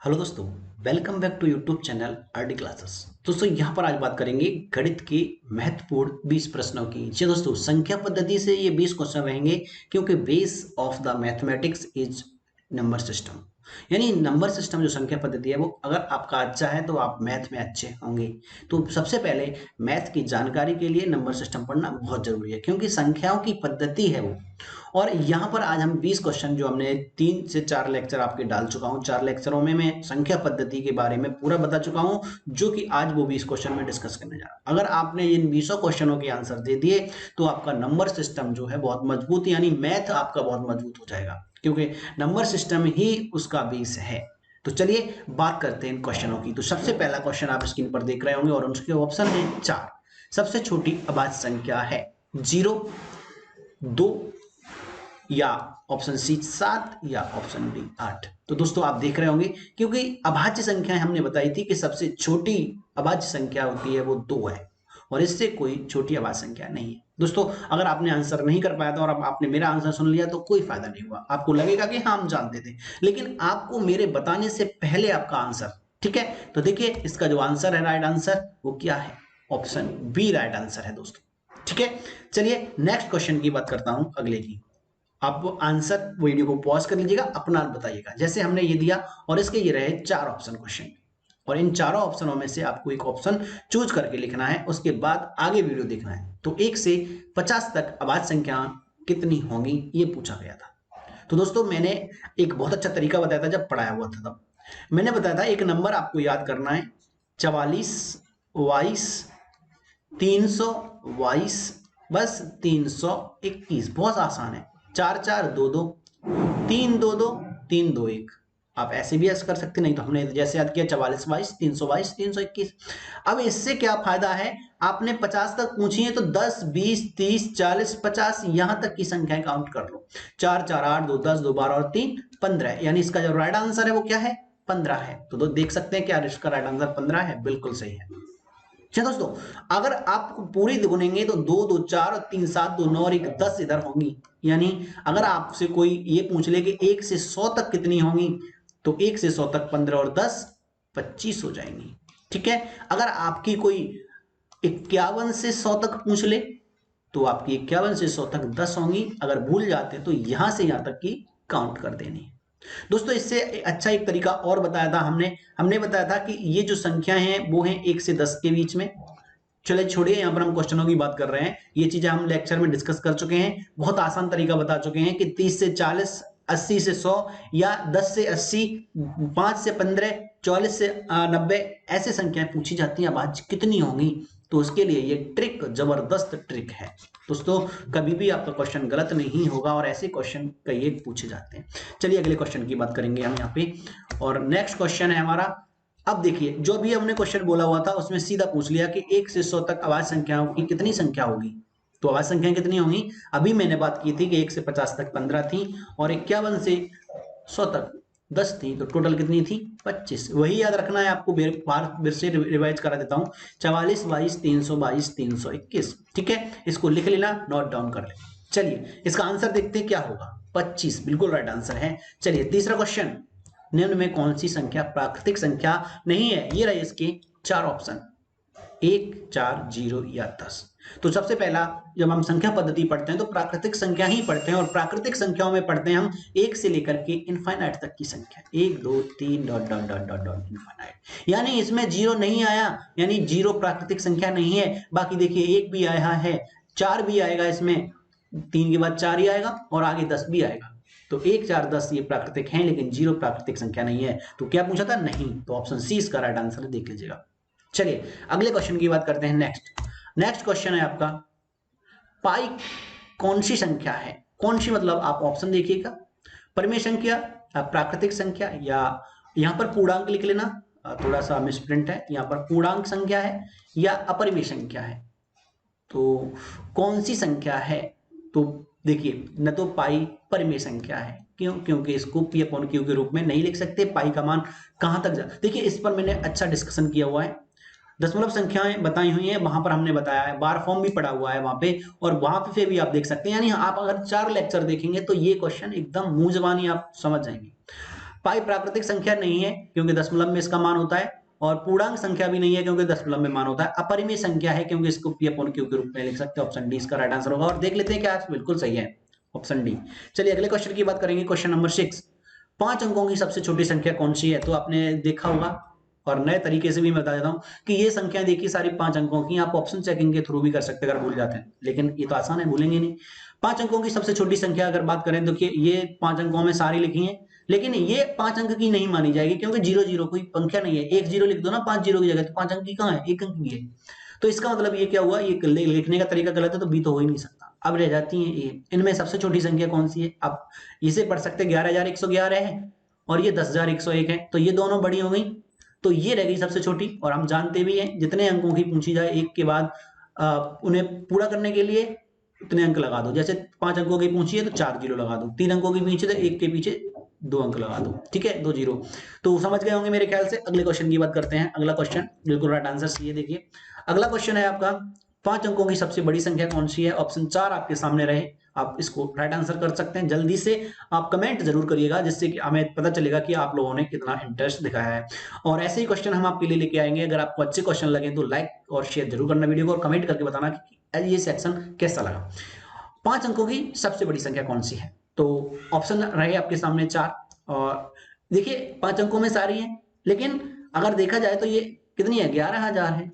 Hello दोस्तों, welcome back to YouTube channel RD classes. दोस्तों यहाँ पर आज बात करेंगे गणित के महत्वपूर्ण 20 प्रश्नों की। जी दोस्तों, संख्या पद्धति से ये 20 क्वेश्चन रहेंगे क्योंकि base of the mathematics is number system. यानी नंबर सिस्टम जो संख्या पद्धति है वो अगर आपका अच्छा है तो आप मैथ में अच्छे होंगे। तो सबसे पहले मैथ की जानकारी के लिए नंबर सिस्टम पढ़ना बहुत जरूरी है क्योंकि संख्याओं की पद्धति है वो। और यहाँ पर आज हम 20 क्वेश्चन जो हमने 3 से 4 लेक्चर आपके डाल चुका हूँ, 4 लेक्चरों में मैं संख्या पद्धति के बारे में पूरा बता चुका हूँ, जो कि आज वो 20 क्वेश्चन में डिस्कस करने जा रहा हूँ। अगर आपने इन 20 क्वेश्चनों के आंसर दे दिए तो आपका नंबर सिस्टम जो है बहुत मजबूत, यानी मैथ आपका बहुत मजबूत हो जाएगा क्योंकि नंबर सिस्टम ही उसका बेस है। तो चलिए बात करते हैं इन क्वेश्चनों की। तो सबसे पहला क्वेश्चन आप स्क्रीन पर देख रहे होंगे और उसके ऑप्शन है 4। सबसे छोटी अभाज्य संख्या है 0, 2 या ऑप्शन सी 7 या ऑप्शन डी 8। तो दोस्तों आप देख रहे होंगे क्योंकि अभाज्य संख्याएं हमने बताई थी कि सबसे छोटी अभाज्य संख्या होती है वो 2 है और इससे कोई छोटी अभाज्य संख्या नहीं है। दोस्तों अगर आपने आंसर नहीं कर पाया था और अब आपने मेरा आंसर सुन लिया तो कोई फायदा नहीं हुआ, आपको लगेगा कि हाँ हम जानते थे, लेकिन आपको मेरे बताने से पहले आपका आंसर, ठीक है। तो देखिए इसका जो आंसर है, राइट आंसर वो क्या है, ऑप्शन बी राइट आंसर है दोस्तों, ठीक है। चलिए नेक्स्ट क्वेश्चन की बात करता हूं, अगले की। आप आंसर वीडियो को पॉज कर लीजिएगा, अपना बताइएगा। जैसे हमने ये दिया और इसके ये रहे 4 ऑप्शन क्वेश्चन और इन चारों ऑप्शनों में से आपको एक ऑप्शन चूज करके लिखना है, उसके बाद आगे वीडियो देखना है। तो 1 से 50 तक अभाज्य संख्या कितनी होंगी ये पूछा गया था। तो दोस्तों मैंने एक बहुत अच्छा तरीका बताया था जब पढ़ाया हुआ था, तब मैंने बताया था एक नंबर आपको याद करना है 44 22 322, बस 321। बहुत आसान है, 4 4 2 2 3 2 2 3 2 1। आप ऐसे भी ऐसे कर सकते, नहीं तो हमने जैसे याद किया 44 22 322 321। अब इससे क्या फायदा है, आपने 50 तक पूछी है तो 10 20 30 40 50 यहां तक की संख्याएं काउंट कर लो। 4 4 8 2 10 2 12 और 3 15, यानी इसका जो राइट आंसर है वो क्या है, 15 है। तो देख सकते हैं क्या इसका राइट आंसर 15 है, बिल्कुल सही है। अच्छा दोस्तों, अगर आप पूरी गुनेंगे तो 2 2 4 और 3 7 2 9 और 1 10 इधर होंगी। यानी अगर आपसे कोई ये पूछ ले कि 1 से 100 तक कितनी होंगी, तो 1 से 100 तक 15 और 10 25 हो जाएंगी, ठीक है। अगर आपकी कोई 51 से 100 तक पूछ ले तो आपकी 51 से 100 तक 10 होंगी। अगर भूल जाते तो यहां से यहां तक की काउंट कर देनी। दोस्तों इससे अच्छा एक तरीका और बताया था हमने हमने बताया था कि ये जो संख्या है वो है 1 से 10 के बीच में। चले छोड़िए, यहाँ पर हम क्वेश्चनों की बात कर रहे हैं, ये चीजें हम लेक्चर में डिस्कस कर चुके हैं, बहुत आसान तरीका बता चुके हैं कि 30 से 40, 80 से 100 या 10 से 80, 5 से 15, 44 से 90 ऐसे संख्याएं पूछी जाती हैं। अब आज कितनी होंगी, तो उसके लिए ये ट्रिक जबरदस्त ट्रिक है दोस्तों। कभी भी आपका क्वेश्चन गलत नहीं होगा और ऐसे क्वेश्चन कई पूछे जाते हैं। चलिए अगले क्वेश्चन की बात करेंगे हम यहाँ पे, और नेक्स्ट क्वेश्चन है हमारा। अब देखिए जो भी हमने क्वेश्चन बोला हुआ था उसमें सीधा पूछ लिया कि 1 से 100 तक अभाज्य संख्याओं की कितनी संख्या होगी। तो अभाज्य संख्याएं कितनी होंगी, अभी मैंने बात की थी कि 1 से 50 तक 15 थी और 51 से 100 तक 10 थी, तो टोटल कितनी थी 25। वही याद रखना है आपको, फिर से रिवाइज करा देता हूँ, 44 22 322 321, ठीक है। इसको लिख लेना, नोट डाउन कर लेना। चलिए इसका आंसर देखते हैं क्या होगा, 25 बिल्कुल राइट आंसर है। चलिए तीसरा क्वेश्चन, निम्न में कौन सी संख्या प्राकृतिक संख्या नहीं है। ये रहे इसके 4 ऑप्शन, 1 4 0 या 10। तो सबसे पहला जब हम संख्या पद्धति पढ़ते हैं तो प्राकृतिक संख्या ही पढ़ते हैं और प्राकृतिक संख्याओं में पढ़ते हैं हम 1 से लेकर के इनफाइनाइट तक की संख्या, 1 2 3 dot dot dot dot dot infinite. यानी इसमें जीरो नहीं आया, यानी जीरो प्राकृतिक संख्या नहीं है। बाकी देखिए 1 भी आया है, 4 भी आएगा, इसमें 3 के बाद 4 ही आएगा और आगे 10 भी आएगा। तो 1 4 10 ये प्राकृतिक हैं, लेकिन जीरो प्राकृतिक संख्या नहीं है। तो क्या पूछा था, नहीं, तो ऑप्शन सी इसका राइट आंसर है, देख लीजिएगा। चलिए अगले क्वेश्चन की बात करते हैं। नेक्स्ट क्वेश्चन है आपका, पाई कौन सी संख्या है, कौन सी मतलब आप ऑप्शन देखिएगा, परिमेय संख्या, प्राकृतिक संख्या, या यहां पर पूर्णांक लिख लेना, थोड़ा सा मिसप्रिंट है, यहां पर पूर्णांक संख्या है या अपरिमेय संख्या है। तो कौन सी संख्या है, तो देखिए न तो पाई परिमेय संख्या है, क्यों, क्योंकि इसको पी अपॉन क्यू के रूप में नहीं लिख सकते। पाई का मान कहां तक जा, देखिए इस पर मैंने अच्छा डिस्कशन किया हुआ है, दशमलव संख्याएं बताई हुई हैं, वहां पर हमने बताया है, बार फॉर्म भी पड़ा हुआ है वहां पे, और वहां पे भी आप देख सकते हैं। यानी आप अगर 4 लेक्चर देखेंगे तो ये क्वेश्चन एकदम मुंह जबानी आप समझ जाएंगे। पाई प्राकृतिक संख्या नहीं है क्योंकि दशमलव में इसका मान होता है, और पूर्णांक संख्या भी नहीं है क्योंकि दशमलव में मान होता है। अपरिमेय संख्या है क्योंकि इसको पी अपॉन क्यू के रूप में लिख सकते हैं। ऑप्शन डी इसका राइट आंसर होगा। और देख लेते हैं क्या बिल्कुल सही है ऑप्शन डी। चलिए अगले क्वेश्चन की बात करेंगे, क्वेश्चन नंबर 6। 5 अंकों की सबसे छोटी संख्या कौन सी है? तो आपने देखा होगा, और नए तरीके से भी मैं बता देता हूं कि ये संख्या देखिए सारी 5 अंकों की, आप ऑप्शन चेकिंग के थ्रू भी कर सकते हैं अगर भूल जाते हैं, लेकिन ये तो आसान है, भूलेंगे नहीं। 5 अंकों की सबसे छोटी संख्या अगर बात करें तो ये 5 अंकों में सारी लिखी है, लेकिन ये 5 अंक की नहीं मानी जाएगी क्योंकि 0 0 कोई संख्या नहीं है। 1 0 लिख दो ना 5 0 की जगह, तो 5 अंक की कहां है? 1 अंक की है। तो इसका मतलब ये क्या हुआ, ये लिखने का तरीका गलत है, तो बी तो हो ही नहीं सकता। अब रह जाती है ए। इनमें सबसे छोटी संख्या कौन सी है? आप इसे पढ़ सकते हैं 11,111 है, और ये 10,101 है, तो ये दोनों बड़ी हो गई, तो ये रह गई सबसे छोटी। और हम जानते भी हैं जितने अंकों की पूछी जाए एक के बाद उन्हें पूरा करने के लिए उतने अंक लगा दो। जैसे 5 अंकों की पूछी है तो 4 0 लगा दो, 3 अंकों की पूछी तो एक के पीछे 2 अंक लगा दो, ठीक है, 2 0। तो समझ गए होंगे मेरे ख्याल से। अगले क्वेश्चन की बात करते हैं। अगला क्वेश्चन बिल्कुल राइट आंसर सी है। देखिए अगला क्वेश्चन है आपका, 5 अंकों की सबसे बड़ी संख्या कौन सी है? ऑप्शन 4 आपके सामने रहे, आप इसको राइट आंसर कर सकते हैं। जल्दी से आप कमेंट जरूर करिएगा जिससे कि हमें पता चलेगा कि आप लोगों ने कितना इंटरेस्ट दिखाया है। और ऐसे ही क्वेश्चन हम आपके लिए लेके आएंगे। अगर आपको अच्छे क्वेश्चन लगे तो लाइक और शेयर जरूर करना वीडियो को, और कमेंट करके बताना कि ये सेक्शन कैसा लगा। 5 अंकों की सबसे बड़ी संख्या कौन सी है? तो ऑप्शन रहे आपके सामने 4, और देखिए 5 अंकों में सारी है, लेकिन अगर देखा जाए तो ये कितनी है? 11,000 है,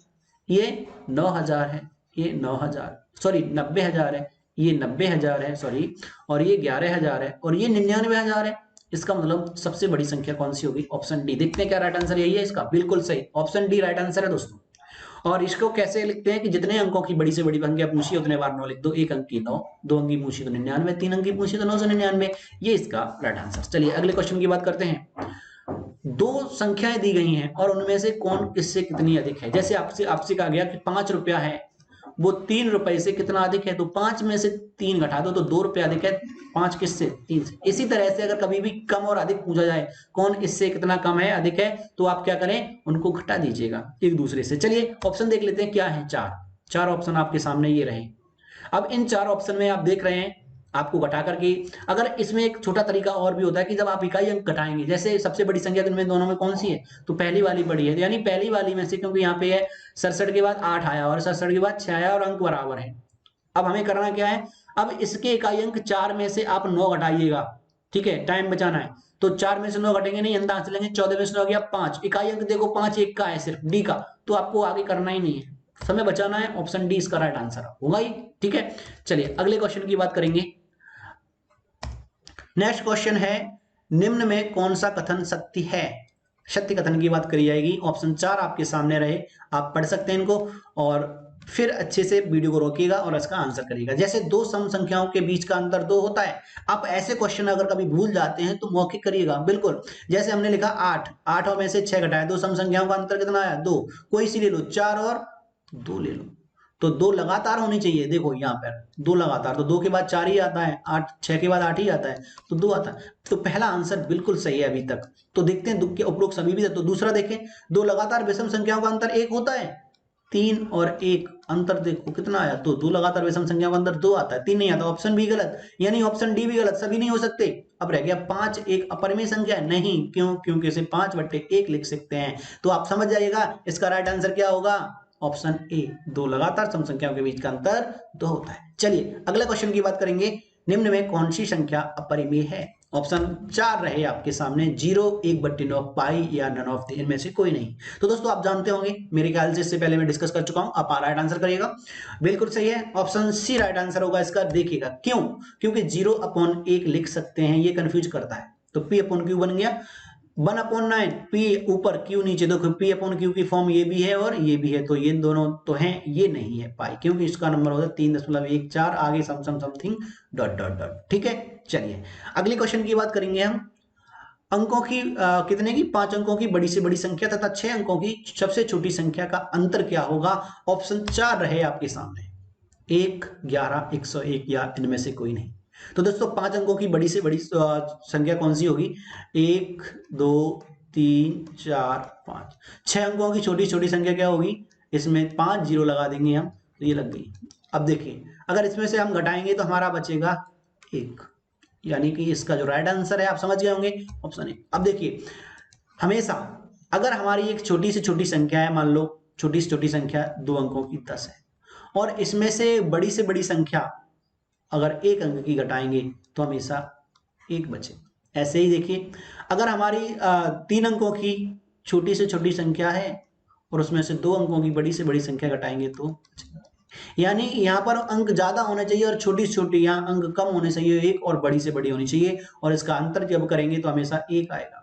ये 9,000 है, ये 9,000 सॉरी 90,000 है, ये 90,000 है सॉरी, और ये 11,000 है, और ये 99,000 है। इसका मतलब सबसे बड़ी संख्या कौन सी होगी? Option D. देखते हैं क्या राइट आंसर यही है इसका? बिल्कुल सही, ऑप्शन डी राइट आंसर है दोस्तों। और इसको कैसे लिखते हैं कि जितने अंकों की बड़ी से बड़ी संख्या पूछी उतने बार 9 लिख दो। 1 अंक की 9, 2 अंक की पूछी तो 99, 3 अंक की पूछी तो 999। ये इसका राइट आंसर। चलिए अगले क्वेश्चन की बात करते हैं। 2 संख्याएं दी गई हैं और उनमें से कौन किससे कितनी अधिक है? जैसे आपसे आपसे कहा गया कि 5 रुपया है, वो 3 रुपए से कितना अधिक है? तो 5 में से 3 घटा दो तो 2 रुपए अधिक है। 5 किससे? 3 से। इसी तरह से अगर कभी भी कम और अधिक पूछा जाए, कौन इससे कितना कम है, अधिक है, तो आप क्या करें? उनको घटा दीजिएगा एक दूसरे से। चलिए ऑप्शन देख लेते हैं क्या है। 4 ऑप्शन आपके सामने ये रहे। अब इन 4 ऑप्शन में आप देख रहे हैं आपको घटा करके, अगर इसमें एक छोटा तरीका और भी होता है कि जब आप इकाई अंक घटाएंगे, जैसे सबसे बड़ी संख्या इनमें दोनों में कौन सी है? तो पहली वाली बड़ी है, यानी पहली वाली में से, क्योंकि यहाँ पे है 67 के बाद 8 आया और 67 के बाद 6 आया और अंक बराबर है। अब हमें करना क्या है? अब इसके इकाई अंक 4 में से आप 9 घटाइएगा, ठीक है, टाइम बचाना है। तो 4 में से 9 घटेंगे नहीं, अंदाज लेंगे, 14 में से 9 गया 5। इकाई अंक देखो 5 एक का है सिर्फ, डी का, तो आपको आगे करना ही नहीं है, समय बचाना है। ऑप्शन डी इसका राइट आंसर होगा ही, ठीक है। चलिए अगले क्वेश्चन की बात करेंगे। नेक्स्ट क्वेश्चन है, निम्न में कौन सा कथन सत्य है? सत्य कथन की बात करी जाएगी। ऑप्शन 4 आपके सामने रहे, आप पढ़ सकते हैं इनको, और फिर अच्छे से वीडियो को रोकिएगा और इसका आंसर करिएगा। जैसे 2 सम संख्याओं के बीच का अंतर 2 होता है, आप ऐसे क्वेश्चन अगर कभी भूल जाते हैं तो मौखिक करिएगा बिल्कुल। जैसे हमने लिखा 8 और में से 6 घटाया, 2 सम संख्याओं का अंतर कितना आया? 2। कोई सी ले लो, 4 और 2 ले लो, तो 2 लगातार होनी चाहिए। देखो यहाँ पर 2 लगातार, तो 2 के बाद 4 ही आता है, 8 6 के बाद 8 ही आता है, तो 2 आता है। तो पहला आंसर बिल्कुल सही है अभी तक। तो देखते हैं दुख के उपरोक्त सभी भी। तो दूसरा देखें, 2 लगातार विषम संख्याओं का अंतर 1 होता है, 3 और 1 अंतर देखो कितना आया? तो 2 लगातार विषम संख्याओं का अंतर 2 आता है, 3 नहीं आता। ऑप्शन बी गलत, यानी ऑप्शन डी भी गलत, सभी नहीं हो सकते। अब रह गया 5 एक अपरिमेय संख्या है नहीं, क्यों? क्योंकि इसे 5/1 लिख सकते हैं। तो आप समझ जाइएगा इसका राइट आंसर क्या होगा? ऑप्शन ए, 2 लगातार सम संख्याओं के बीच का अंतर 2 होता है। चलिए अगले क्वेश्चन की बात करेंगे। निम्न में कौन सी संख्या अपरिमेय है? ऑप्शन 4 रहे आपके सामने, 0, 1/9, पाई या नन ऑफ द, इनमें से कोई नहीं। तो दोस्तों आप जानते होंगे, मेरे ख्याल से इससे पहले मैं डिस्कस कर चुका हूं। आप राइट आंसर करिएगा, बिल्कुल सही है, ऑप्शन सी राइट आंसर होगा इसका। देखिएगा क्यों? क्योंकि 0/1 लिख सकते हैं, ये कंफ्यूज करता है। तो P/Q बन गया 1/9, P ऊपर Q नीचे। देखो P/Q की फॉर्म ये भी है और ये भी है, तो ये दोनों तो हैं, ये नहीं है पाई, क्योंकि इसका नंबर होता है 3.14, आगे समथिंग डॉट डॉट डॉट, ठीक है। चलिए अगले क्वेश्चन की बात करेंगे हम। अंकों की कितने की? 5 अंकों की बड़ी से बड़ी संख्या तथा 6 अंकों की सबसे छोटी संख्या का अंतर क्या होगा? ऑप्शन 4 रहे आपके सामने, 1, 11, 101 या इनमें से कोई नहीं। तो दोस्तों 5 अंकों की बड़ी से बड़ी संख्या कौन सी होगी? 1, 2, 3, 4, 5। 6 अंकों की छोटी छोटी संख्या क्या होगी? इसमें 5 0 लगा देंगे हम, तो ये लग गई। अब देखिए अगर इसमें से हम घटाएंगे तो हमारा बचेगा 1, यानी कि इसका जो राइट आंसर है आप समझ गए होंगे ऑप्शन ए। अब देखिए हमेशा अगर हमारी एक छोटी से छोटी संख्या है, मान लो छोटी से छोटी संख्या 2 अंकों की 10 है, और इसमें से बड़ी संख्या अगर 1 अंक की घटाएंगे तो हमेशा 1 बचे। ऐसे ही देखिए अगर हमारी 3 अंकों की छोटी से छोटी संख्या है और उसमें से 2 अंकों की बड़ी से बड़ी संख्या घटाएंगे तो, यानी यहाँ पर अंक ज्यादा होने चाहिए और छोटी से छोटी यहाँ अंक कम होने चाहिए 1 और बड़ी से बड़ी होनी चाहिए, और इसका अंतर जब करेंगे तो हमेशा 1 आएगा।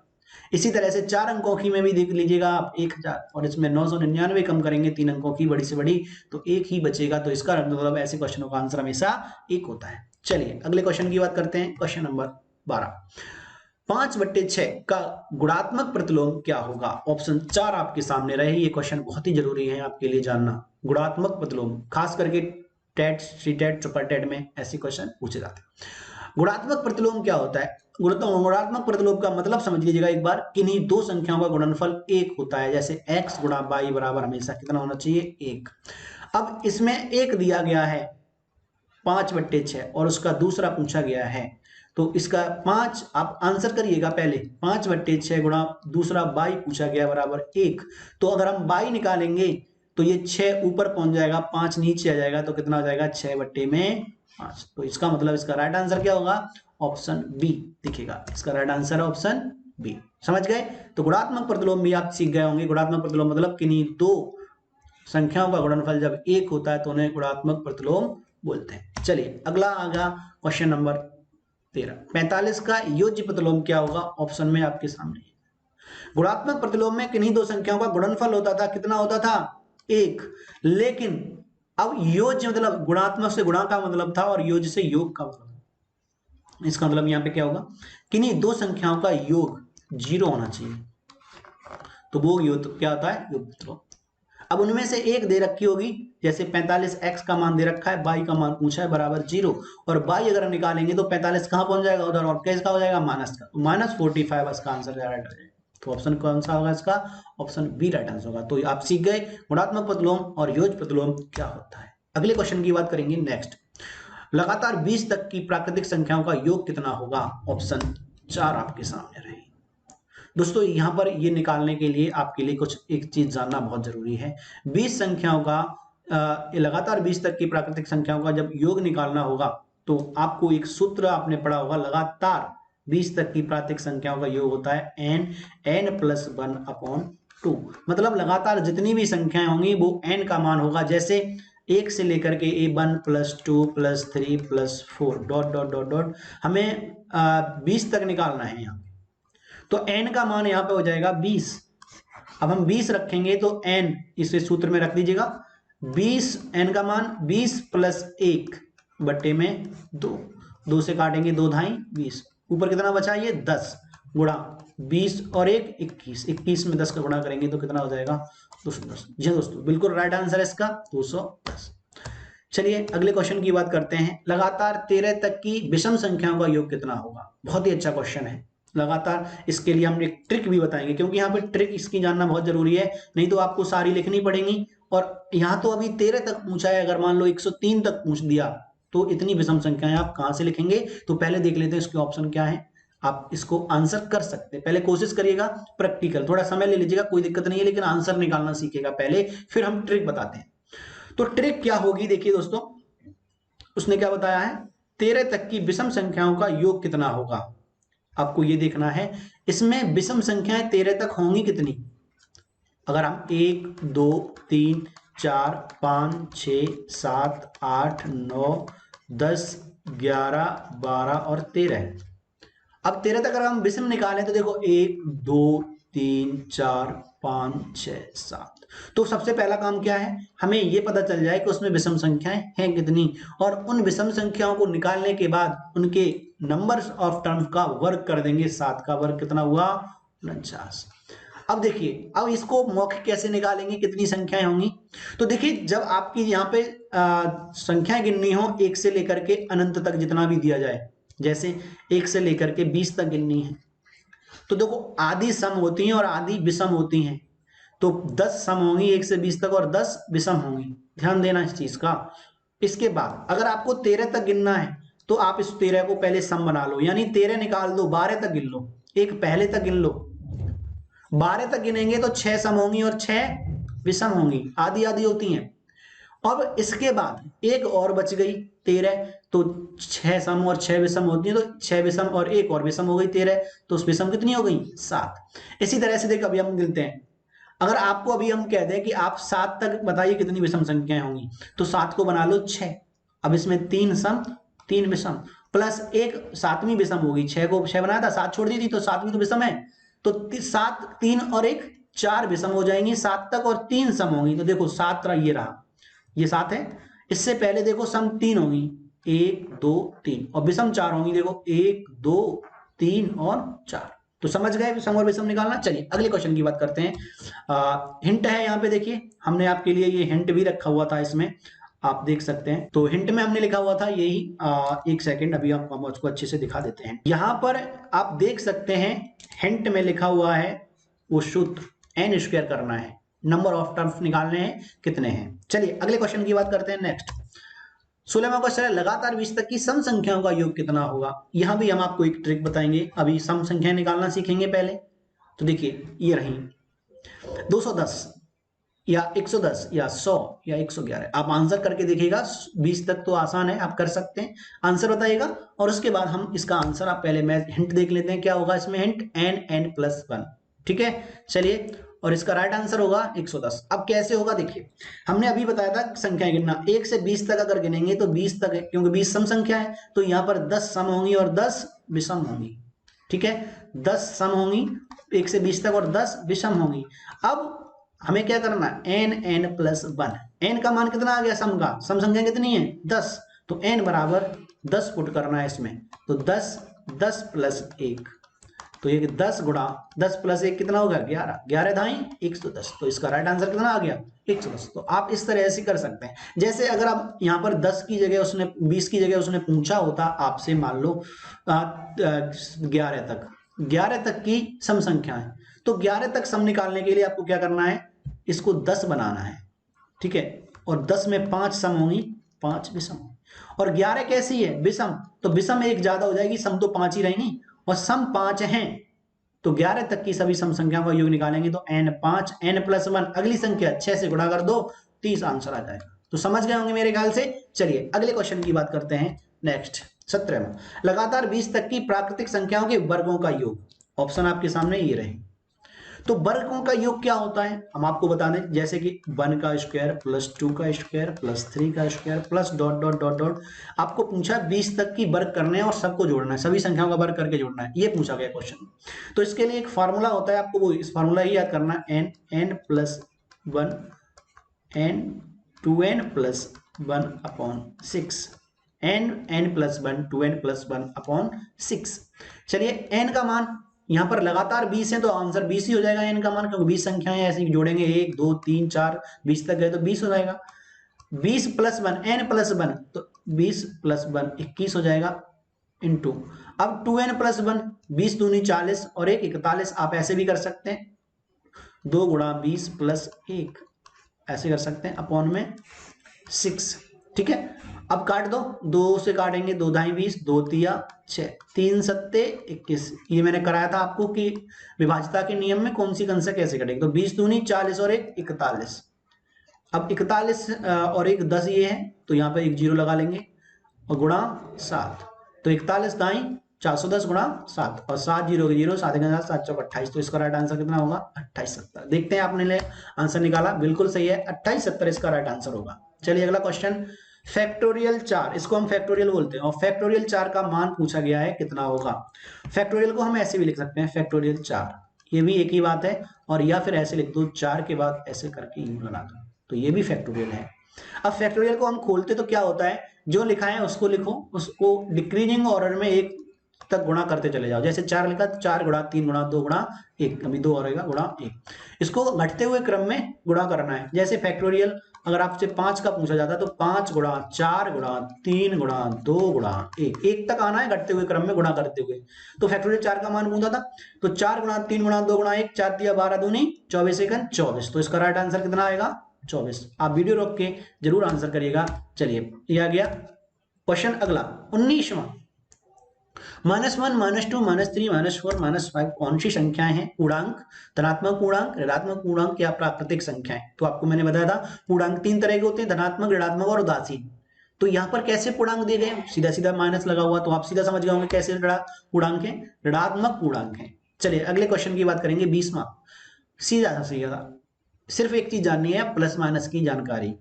इसी तरह से 4 अंकों की में भी देख लीजिएगा आप 1000, और इसमें 999 कम करेंगे 3 अंकों की बड़ी से बड़ी तो 1 ही बचेगा। तो इसका मतलब ऐसे क्वेश्चनों का आंसर हमेशा 1 होता है। चलिए अगले क्वेश्चन की बात करते हैं, क्वेश्चन नंबर 12। 5/6 का गुणात्मक प्रतिलोम क्या होगा? ऑप्शन 4 आपके सामने रहे। ये क्वेश्चन बहुत ही जरूरी है आपके लिए जानना। गुणात्मक प्रतिलोम खास करके टेट, सीटेट, सुपर टेट में ऐसे क्वेश्चन पूछे जाते हैं। गुणात्मक प्रतिलोम क्या होता है? गुणात्मक प्रतिलोम का मतलब समझ लीजिएगा एक बार, किन्हीं दो संख्याओं का गुणनफल 1 होता है। जैसे x गुणा y बराबर हमेशा कितना होना चाहिए? 1। अब इसमें एक दिया गया है 5/6 और उसका दूसरा पूछा गया है, तो इसका 5 आप आंसर करिएगा पहले। 5/6 गुणा दूसरा y पूछा गया बराबर 1। तो अगर हम y निकालेंगे तो ये 6 ऊपर पहुंच जाएगा, 5 नीचे आ जाएगा, तो कितना हो जाएगा? 6/5। तो इसका मतलब इसका राइट आंसर क्या होगा? ऑप्शन बी दिखेगा। इसका राइट आंसर है ऑप्शन बी। समझ गए? तो गुणात्मक प्रतिलोम भी आप सीख गए होंगे। गुणात्मक प्रतिलोम मतलब किन्हीं दो संख्याओं का गुणनफल जब 1 होता है तो उन्हें गुणात्मक प्रतिलोम बोलते हैं। चलिए अगला आ गया क्वेश्चन नंबर 13। 45 का योज्य प्रतिलोम क्या होगा? ऑप्शन में आपके सामने। गुणात्मक प्रतिलोम में किन्हीं दो संख्याओं का गुणनफल होता था, कितना होता था? 1। लेकिन अब योज्य मतलब गुणात्मक से गुणा का मतलब था और योज्य से योग का मतलब। इसका मतलब यहां पे क्या होगा? किन्हीं दो संख्याओं का योग 0 होना चाहिए, तो वो योग क्या होता है? योग प्रतिलोम। अब उनमें से एक दे रखी होगी, जैसे 45x का मान दे रखा है, y का मान पूछा है बराबर 0, और y अगर हम निकालेंगे तो 45 कहां पहुंच जाएगा? उधर, और कैसे का हो जाएगा? माइनस का, -45 इसका आंसर राइट हो जाएगा। तो ऑप्शन कौन सा होगा इसका? ऑप्शन बी राइट आंसर होगा। तो आप सीख गए गुणात्मक प्रतिलोम और योज्य प्रतिलोम क्या होता है। अगले क्वेश्चन की बात करेंगे नेक्स्ट। लगातार 20 तक की प्राकृतिक संख्याओं का योग कितना होगा? ऑप्शन 4 आपके सामने रहे। दोस्तों यहां पर ये निकालने के लिए आपके लिए कुछ एक चीज जानना बहुत जरूरी है। 20 संख्याओं का लगातार 20 तक की प्राकृतिक संख्याओं का जब योग निकालना होगा तो आपको एक सूत्र आपने पढ़ा होगा, लगातार 20 तक की प्राकृतिक संख्याओं का योग होता है n+1/2। मतलब लगातार जितनी भी संख्याएं होंगी वो n का मान होगा। जैसे 1 से लेकर के 1 + 2 + 3 + 4 डॉट डॉट डॉट डॉट हमें 20 तक निकालना है यहाँ, तो n का मान यहाँ पे हो जाएगा 20। अब हम 20 रखेंगे तो n इसे सूत्र में रख दीजिएगा, 20 n का मान 20 + 1 बट्टे में 2, 2 से काटेंगे 2 धाई 20, ऊपर कितना बचा? ये 10 गुणा 20 और 1 21, 21 में 10 का गुणा करेंगे तो कितना हो जाएगा? 210। जी दोस्तों बिल्कुल राइट आंसर है इसका 210। चलिए अगले क्वेश्चन की बात करते हैं। लगातार 13 तक की विषम संख्याओं का योग कितना होगा? बहुत ही अच्छा क्वेश्चन है। लगातार इसके लिए हम एक ट्रिक भी बताएंगे, क्योंकि यहाँ पे ट्रिक इसकी जानना बहुत जरूरी है, नहीं तो आपको सारी लिखनी पड़ेगी। और यहाँ तो अभी 13 तक पूछा है, अगर मान लो 103 तक पूछ दिया तो इतनी विषम संख्याएं आप कहां से लिखेंगे? तो पहले देख लेते हैं इसके ऑप्शन क्या है। आप इसको आंसर कर सकते हैं, पहले कोशिश करिएगा, प्रैक्टिकल थोड़ा समय ले लीजिएगा, कोई दिक्कत नहीं है, लेकिन आंसर निकालना सीखेगा पहले, फिर हम ट्रिक बताते हैं। तो ट्रिक क्या होगी देखिए दोस्तों, उसने क्या बताया है? 13 तक की विषम संख्याओं का योग कितना होगा, आपको ये देखना है। इसमें विषम संख्याएं 13 तक होंगी कितनी? अगर हम 1 2 3 4 5 6 7 8 9 10 11 12 और 13, अब 13 तक अगर हम विषम निकालें तो देखो 1 2 3 4 5 6 7। तो सबसे पहला काम क्या है? हमें यह पता चल जाए कि उसमें विषम संख्याएं हैं कितनी, और उन विषम संख्याओं को निकालने के बाद उनके नंबर्स ऑफ टर्म्स का वर्ग कर देंगे। 7 का वर्ग कितना हुआ? 49। अब देखिए, अब इसको मौखिक कैसे निकालेंगे, कितनी संख्याएं होंगी? तो देखिए जब आपकी यहाँ पे संख्याएं गिननी हो 1 से लेकर के अनंत तक जितना भी दिया जाए, जैसे 1 से लेकर के 20 तक गिननी है, तो देखो आधी सम होती हैं और आधी विषम होती हैं। तो 10 सम होंगी 1 से 20 तक और 10 विषम होंगी, ध्यान देना इस चीज का। इसके बाद अगर आपको 13 तक गिनना है तो आप इस 13 को पहले सम बना लो, यानी 13 निकाल दो, 12 तक गिन लो, एक पहले तक गिन लो, 12 तक गिनेंगे तो 6 सम होंगी और 6 विषम होंगी, आधी आधी होती हैं। अब इसके बाद एक और बच गई 13, तो 6 सम और 6 विषम होती है, तो 6 विषम और एक और विषम हो गई 13, तो उस विषम कितनी हो गई 7। इसी तरह से देखो अभी हम गिनते हैं, अगर आपको अभी हम कहते हैं कि आप 7 तक बताइए कितनी विषम संख्याएं होंगी, तो 7 को बना लो 6, अब इसमें 3 सम 3 विषम प्लस एक 7वीं विषम होगी, 6 को 6 बनाया था, 7 छोड़ दी थी, तो 7वीं तो विषम है, तो 7 3 और 1 4 विषम हो जाएंगी 7 तक, और 3 सम होंगी। तो देखो 7 ये रहा, ये 7 है। इससे पहले देखो सम 3 होंगी, 1 2 3, और विषम 4 होंगी, देखो 1 2 3 और 4। तो समझ गए सम और विषम निकालना। चलिए अगले क्वेश्चन की बात करते हैं। हिंट है यहाँ पे, देखिए हमने आपके लिए ये हिंट भी रखा हुआ था, इसमें आप देख सकते हैं। तो हिंट में हमने लिखा हुआ था यही, एक सेकंड अभी हम उसको अच्छे से दिखा देते हैं। यहाँ पर आप देख सकते हैं हिंट में लिखा हुआ है वो सूत्र n स्क्वायर करना है, नंबर ऑफ टर्म्स निकालने हैं कितने हैं। चलिए अगले क्वेश्चन की बात करते हैं। नेक्स्ट 16वां क्वेश्चन है, लगातार 20 तक की सम संख्याओं का योग कितना होगा। यहां भी हम आपको एक ट्रिक बताएंगे, अभी सम संख्या निकालना सीखेंगे पहले। तो देखिए ये रही 210 या 110 या 100 या 111, आप आंसर करके देखिएगा। 20 तक तो आसान है, आप कर सकते हैं, आंसर बताइएगा, और उसके बाद हम इसका आंसर, आप पहले मैं हिंट देख लेते हैं क्या होगा इसमें। हिंट n+1, ठीक है। चलिए, और इसका राइट आंसर होगा 110। अब कैसे होगा देखिए, हमने अभी बताया था संख्याएं गिनना, 1 से 20 तक अगर गिनेंगे तो 20 तक है, क्योंकि 20 सम संख्या है, तो यहाँ पर 10 सम होंगी और 10 विषम होंगी, ठीक है। 10 सम होंगी 1 से 20 तक और 10 विषम होंगी। अब हमें क्या करना है, n+1, n का मान कितना आ गया सम का, सम संख्या कितनी है 10, तो n बराबर 10 पुट करना है इसमें, तो 10 10 + 1, तो ये 10 गुणा 10 + 1 कितना होगा 11, 11 धाई 110, तो इसका राइट आंसर कितना आ गया 110। तो आप इस तरह से कर सकते हैं। जैसे अगर आप यहाँ पर 10 की जगह उसने 20 की जगह उसने पूछा होता आपसे, मान लो 11 तक की सम संख्या है, तो 11 तक सम निकालने के लिए आपको क्या करना है, इसको 10 बनाना है, ठीक है, और 10 में 5 सम होंगी 5 विषम, और 11 कैसी है विषम, तो विषम एक ज्यादा हो जाएगी, सम तो 5 ही रहेंगी, और सम 5 हैं, तो 11 तक की सभी सम संख्याओं का योग निकालेंगे तो n5 n+1, अगली संख्या 6 से गुणा कर दो, 30 आंसर आ जाएगा। तो समझ गए होंगे मेरे ख्याल से। चलिए अगले क्वेश्चन की बात करते हैं। नेक्स्ट 17वां, लगातार 20 तक की प्राकृतिक संख्याओं के वर्गों का योग। ऑप्शन आपके सामने ये रहे। तो वर्गों का योग क्या होता है हम आपको बता दें, जैसे कि 1 का स्क्वायर +2 का स्क्वायर +3 का square plus dot dot dot dot. आपको पूछा 20 तक की वर्ग करने हैं और सबको जोड़ना है, सभी संख्याओं का वर्ग करके जोड़ना है, ये पूछा गया क्वेश्चन। तो इसके लिए एक फार्मूला होता है, आपको वो इस फार्मूला ही याद करना है, n+1 n 2n+1/6, n+1 2n+1/6। चलिए n का मान यहां पर लगातार 20 है, तो आंसर 20 ही हो जाएगा n का मान, क्योंकि 20 संख्याएं ऐसे जोड़ेंगे 1 2 3 4 20 तक गए तो 20 हो जाएगा। 20 + 1 n+1, तो 20 + 1 21 हो जाएगा, इनटू अब 2n+1 20 दूनी 40 और 1 41, आप ऐसे भी कर सकते हैं 2 गुणा 20 + 1, ऐसे कर सकते हैं, अपॉन में 6, ठीक है। अब काट दो, 2 से काटेंगे, 2 दाई 20, 2 तिया 6, 3 सत्ते 21। ये मैंने कराया था आपको कि विभाज्यता के नियम में कौन सी कंसा कैसे कटेगी। तो 20 दूनी 40 और 1 41। अब 41 और 1 10 ये है, तो यहाँ पे एक 0 लगा लेंगे और गुणा 7, तो 41 दाई 410 गुणा 7 और 7 0 के 0, 7 के 7 7 28। तो इसका राइट आंसर कितना होगा 28 70। देखते हैं आपने आंसर निकाला, बिल्कुल सही है, 28 70 इसका राइट आंसर होगा। चलिए अगला क्वेश्चन, फैक्टोरियल 4, इसको हम फैक्टोरियल बोलते हैं, और फैक्टोरियल 4 का मान पूछा गया है कितना होगा। फैक्टोरियल को हम ऐसे भी लिख सकते हैं, फैक्टोरियल 4, ये भी एक ही बात है, और या फिर ऐसे लिख दो 4 के बाद ऐसे करके यू लगा दो, तो ये भी फैक्टोरियल है। अब फैक्टोरियल को हम खोलते तो क्या होता है, जो लिखा है उसको लिखो, उसको डिक्रीजिंग ऑर्डर में 1 तक गुणा करते चले जाओ। जैसे 4 लिखा, 4 गुणा 3 गुणा 2 गुणा 1, अभी 2 रहेगा गुणा 1, इसको घटते हुए क्रम में गुणा करना है। जैसे फैक्टोरियल अगर आपसे 5 का पूछा जाता तो 5 गुणा 4 गुणा 3 गुणा 2 गुणा 1, 1 तक आना है घटते हुए क्रम में गुणा करते हुए। तो फैक्टोरियल 4 का मान पूछा था, तो 4 गुणा 3 गुणा 2 गुणा 1, 4 दिया 12 दूनी 24 1 24। तो इसका राइट आंसर कितना आएगा 24। आप वीडियो रोक के जरूर आंसर करिएगा। चलिए ये आ गया क्वेश्चन अगला 19वां, -1, -2, -3, -4, -5 कौन सी संख्याएं हैं? पूर्णांक, धनात्मक पूर्णांक, ऋणात्मक पूर्णांक या प्राकृतिक संख्याएं? तो आपको मैंने बताया था पूर्णांक तीन तरह के होते हैं, धनात्मक, ऋणात्मक और उदासीन। तो यहाँ पर कैसे पूर्णांक दिए गए? सीधा सीधा माइनस लगा हुआ, तो आप सीधा समझ गए होंगे कैसे पूर्णांक है, ऋणात्मक पूर्णांक है। चलिए अगले क्वेश्चन की बात करेंगे 20वां, सीधा सीधा सिर्फ एक चीज जाननी है, प्लस माइनस की जानकारी।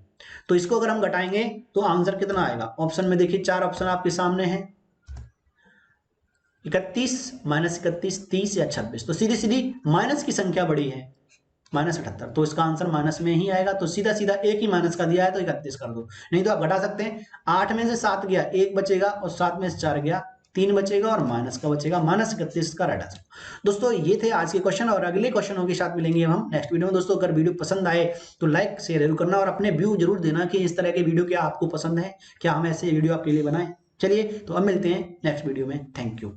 तो इसको अगर हम घटाएंगे तो आंसर कितना आएगा? ऑप्शन में देखिए, चार ऑप्शन आपके सामने हैं, 31, -31, 30 या 26। तो सीधी सीधी माइनस की संख्या बड़ी है, -78, तो इसका आंसर माइनस में ही आएगा। तो सीधा सीधा एक ही माइनस का दिया है तो 31 कर दो, नहीं तो आप घटा सकते हैं। 8 में से 7 गया, 1 बचेगा, और 7 में से 4 गया, 3 बचेगा, और माइनस का बचेगा, -31 का राइट आंसर। दोस्तों ये थे आज के क्वेश्चन, और अगले क्वेश्चनों के साथ मिलेंगे हम नेक्स्ट वीडियो में। दोस्तों अगर वीडियो पसंद आए तो लाइक शेयर जरूर करना, और अपने व्यू जरूर देना कि इस तरह के वीडियो क्या आपको पसंद है, क्या हम ऐसे वीडियो आपके लिए बनाएं। चलिए तो अब मिलते हैं नेक्स्ट वीडियो में, थैंक यू।